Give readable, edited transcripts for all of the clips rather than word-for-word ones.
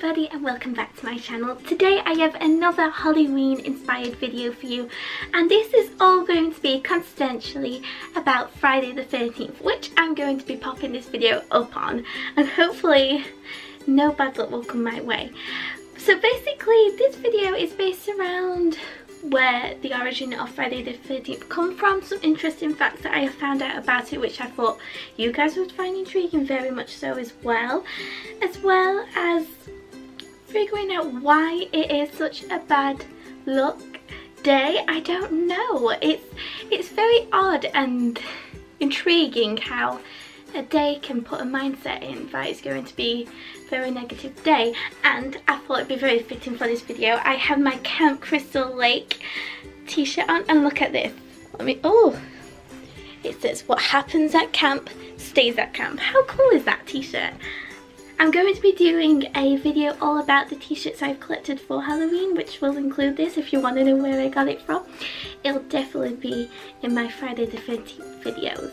everybody and welcome back to my channel. Today I have another Hollieween inspired video for you, and this is all going to be coincidentally about Friday the 13th, which I'm going to be popping this video up on, and hopefully no bad luck will come my way. So basically this video is based around where the origin of Friday the 13th come from, some interesting facts that I have found out about it which I thought you guys would find intriguing, very much so, as well as figuring out why it is such a bad luck day. I don't know, it's very odd and intriguing how a day can put a mindset in that it's going to be a very negative day, and I thought it'd be very fitting for this video. I have my Camp Crystal Lake t-shirt on, and look at this. It says what happens at camp stays at camp. How cool is that t-shirt? I'm going to be doing a video all about the t-shirts I've collected for Halloween, which will include this if you want to know where I got it from. It'll definitely be in my Friday the 13th videos.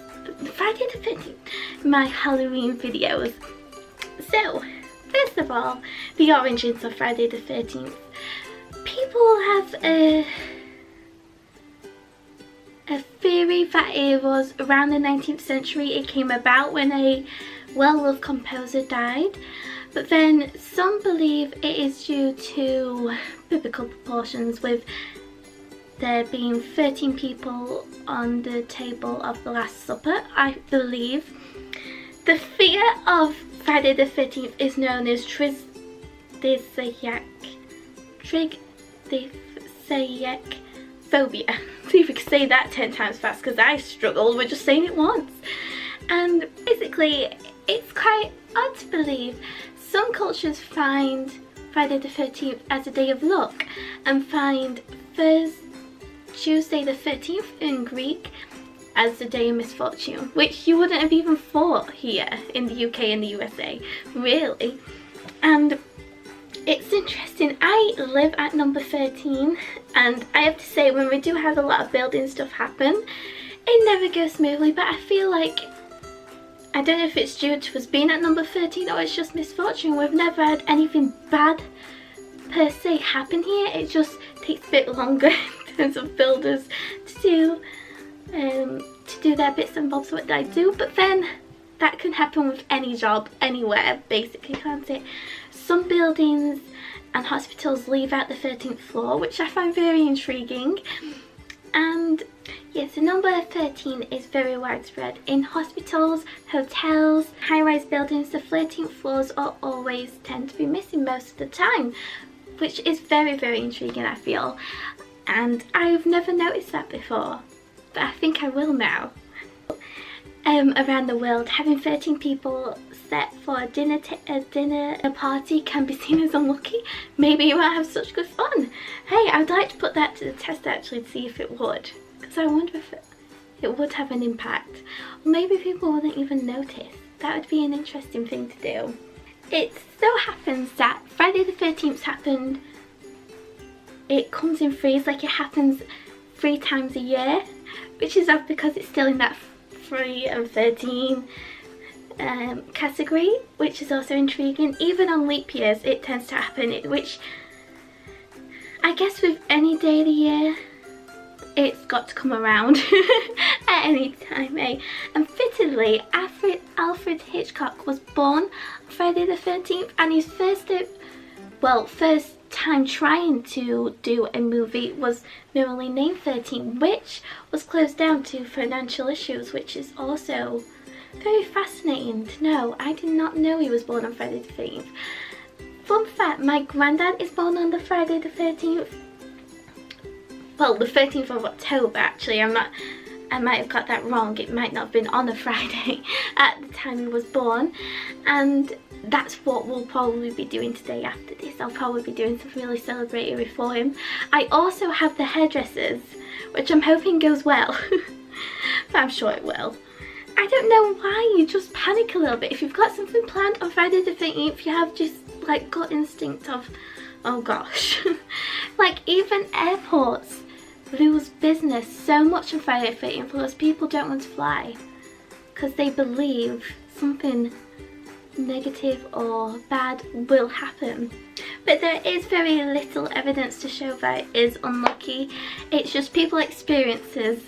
Friday the 13th, my Halloween videos. So, first of all, the origins of Friday the 13th. People have a theory that it was around the 19th century it came about when a well-loved composer died, but then some believe it is due to biblical proportions, with there being 13 people on the table of the Last Supper, I believe. The fear of Friday the 13th is known as triphobia. See if we can say that 10 times fast, because I struggled with just saying it once. And basically, it's quite odd to believe. Some cultures find Friday the 13th as a day of luck, and find Tuesday the 13th in Greek as the day of misfortune, which you wouldn't have even thought here in the UK and the USA, really. And it's interesting, I live at number 13, and I have to say, when we do have a lot of building stuff happen, it never goes smoothly, but I feel like, I don't know if it's due to us being at number 13 or it's just misfortune. We've never had anything bad per se happen here. It just takes a bit longer in terms of builders to do their bits and bobs what they do, but then that can happen with any job anywhere basically, can't it? Some buildings and hospitals leave out the 13th floor, which I find very intriguing. And yes, the number 13 is very widespread in hospitals, hotels, high-rise buildings. The 13th floors are always tend to be missing most of the time, which is very, very intriguing, I feel. And I've never noticed that before, but I think I will now. Around the world, having 13 people set for a dinner party can be seen as unlucky. Maybe you won't have such good fun. Hey, I'd like to put that to the test actually, to see if it would, because I wonder if it would have an impact. Or maybe people wouldn't even notice. That would be an interesting thing to do. It so happens that Friday the 13th happened, it comes in threes, like it happens 3 times a year, which is odd because it's still in that 3 and 13 category, which is also intriguing. Even on leap years it tends to happen, which I guess with any day of the year it's got to come around at any time, eh? And fittingly, Alfred Hitchcock was born on Friday the 13th, and his first time trying to do a movie was merely named 13, which was closed down to financial issues, which is also very fascinating to know. I did not know he was born on Friday the 13th. Fun fact, my granddad is born on the Friday the 13th. Well, the 13th of October actually. I might have got that wrong. It might not have been on a Friday at the time he was born, and that's what we'll probably be doing today after this. I'll probably be doing something really celebratory for him. I also have the hairdressers, which I'm hoping goes well, but I'm sure it will. I don't know why you just panic a little bit. If you've got something planned on Friday the 13th, you have just like gut instinct of, oh gosh. Like even airports lose business so much on Friday the 13th because people don't want to fly because they believe something negative or bad will happen. But there is very little evidence to show that it is unlucky. It's just people's experiences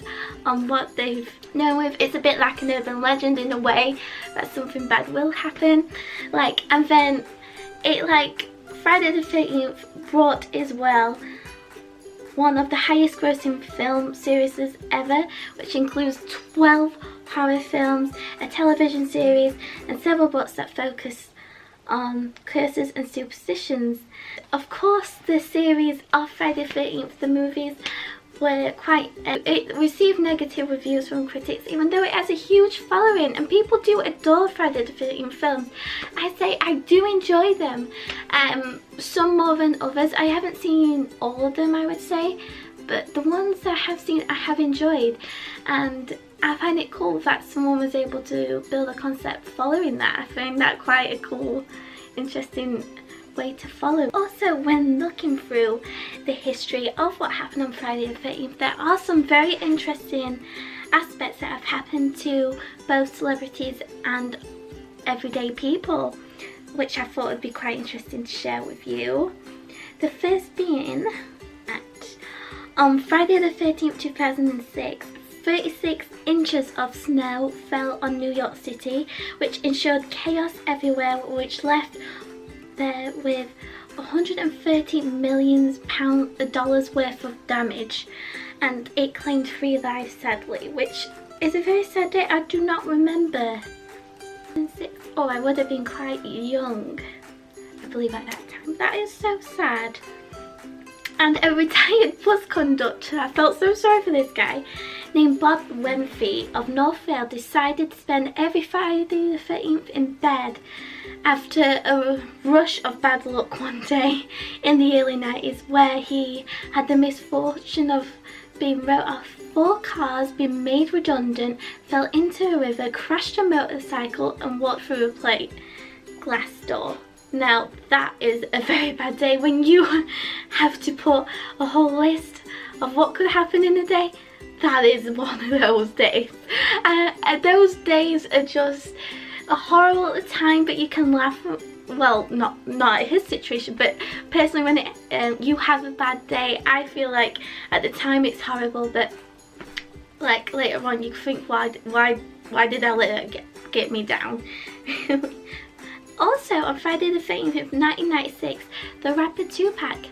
on what they've known with. It's a bit like an urban legend in a way, that something bad will happen. Like, and then it, like, Friday the 13th brought as well one of the highest grossing film series ever, which includes 12 horror films, a television series, and several books that focus on curses and superstitions. Of course, the series of Friday the 13th, the movies, were quite... it received negative reviews from critics, even though it has a huge following and people do adore Friday the 13th films. I say I do enjoy them, some more than others. I haven't seen all of them, I would say, but the ones I have seen I have enjoyed, and I find it cool that someone was able to build a concept following that. I find that quite a cool, interesting way to follow. Also, when looking through the history of what happened on Friday the 13th, there are some very interesting aspects that have happened to both celebrities and everyday people, which I thought would be quite interesting to share with you. The first being that on Friday the 13th, 2006, 36 inches of snow fell on New York City, which ensured chaos everywhere, which left there with $130 million worth of damage, and it claimed 3 lives sadly, which is a very sad day. I do not remember. Oh, I would have been quite young, I believe, at that time. That is so sad. And a retired bus conductor, I felt so sorry for this guy, named Bob Wemfey of Northvale, decided to spend every Friday the 13th in bed after a rush of bad luck one day in the early 90s, where he had the misfortune of being wrote off 4 cars, being made redundant, fell into a river, crashed a motorcycle and walked through a plate glass door. Now that is a very bad day when you have to put a whole list of what could happen in a day. That is one of those days. Those days are just horrible at the time, but you can laugh. Well, not at his situation, but personally, when you have a bad day, I feel like at the time it's horrible, but like later on you think, why did I let it get me down? Also, on Friday the 13th of 1996, the rapper Tupac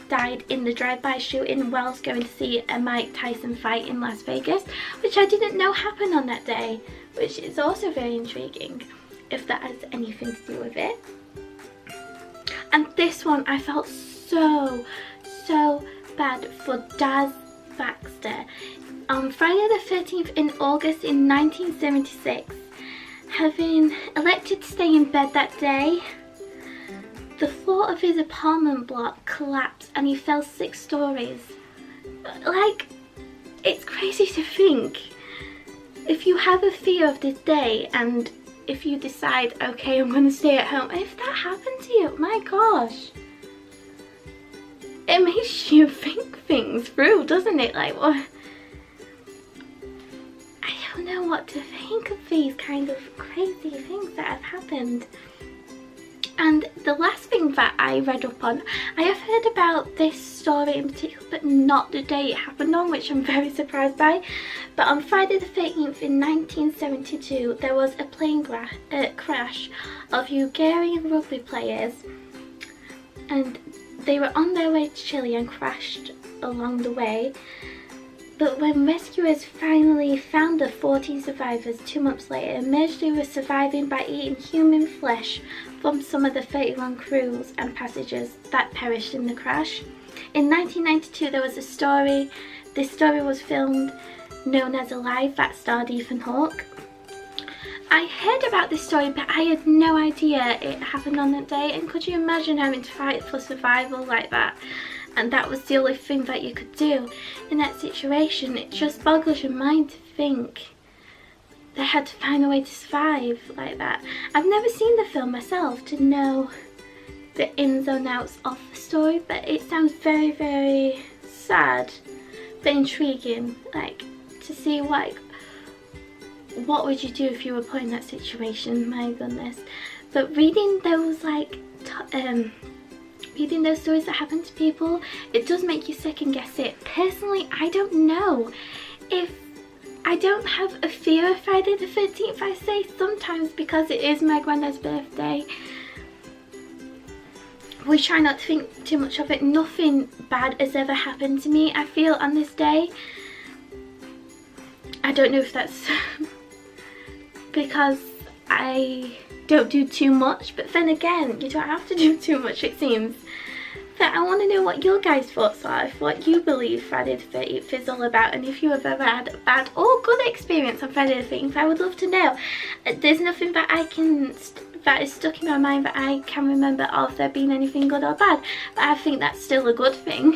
died in the drive-by shooting whilst going to see a Mike Tyson fight in Las Vegas, which I didn't know happened on that day, which is also very intriguing, if that has anything to do with it. And this one, I felt so bad for Daz Baxter. On Friday the 13th in August in 1976, having elected to stay in bed that day, the floor of his apartment block collapsed and he fell 6 stories. Like, it's crazy to think. If you have a fear of this day and if you decide, okay, I'm going to stay at home, if that happened to you, my gosh. It makes you think things through, doesn't it? Like, what? I don't know what to think of these kind of crazy things that have happened. And the last thing that I read up on, I have heard about this story in particular, but not the day it happened on, which I'm very surprised by. But on Friday the 13th in 1972, there was a plane crash of Hungarian rugby players, and they were on their way to Chile and crashed along the way. But when rescuers finally found the 14 survivors 2 months later, emerged they were surviving by eating human flesh from some of the 31 crews and passengers that perished in the crash. In 1992, there was a story. This story was filmed, known as Alive, that starred Ethan Hawke. I heard about this story, but I had no idea it happened on that day. And could you imagine having to fight for survival like that? And that was the only thing that you could do in that situation. It just boggles your mind to think they had to find a way to survive like that. I've never seen the film myself to know the ins and outs of the story, but it sounds very sad but intriguing, like to see what would you do if you were put in that situation? My goodness. But reading those like reading those stories that happen to people, it does make you second guess it. Personally, I don't know if I don't have a fear of Friday the 13th. I say sometimes because it is my granddad's birthday. We try not to think too much of it. Nothing bad has ever happened to me, I feel, on this day. I don't know if that's because I don't do too much, but then again, you don't have to do too much, it seems. But I want to know what your guys' thoughts are, if what you believe Friday the 13th is all about, and if you have ever had a bad or good experience on Friday the 13th. I would love to know. There's nothing that that is stuck in my mind that I can remember of there being anything good or bad, but I think that's still a good thing.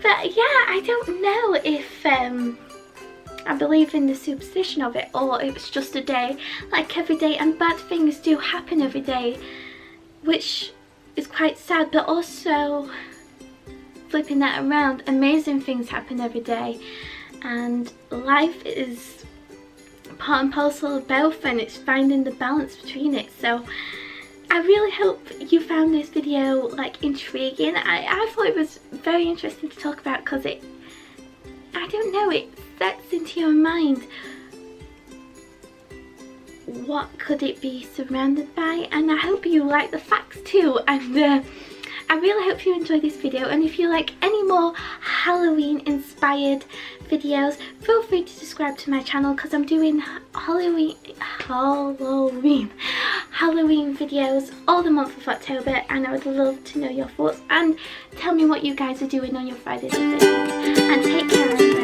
But yeah, I don't know if I believe in the superstition of it, or it was just a day like every day, and bad things do happen every day, which is quite sad. But also, flipping that around, amazing things happen every day, and life is part and parcel of both, and it's finding the balance between it. So I really hope you found this video like intriguing. I thought it was very interesting to talk about, because it, I don't know, it sets into your mind what could it be surrounded by, and I hope you like the facts too. And I really hope you enjoyed this video, and if you like any more Halloween inspired videos, feel free to subscribe to my channel, because I'm doing Halloween videos all the month of October, and I would love to know your thoughts and tell me what you guys are doing on your Friday the 13th. And take care, everyone.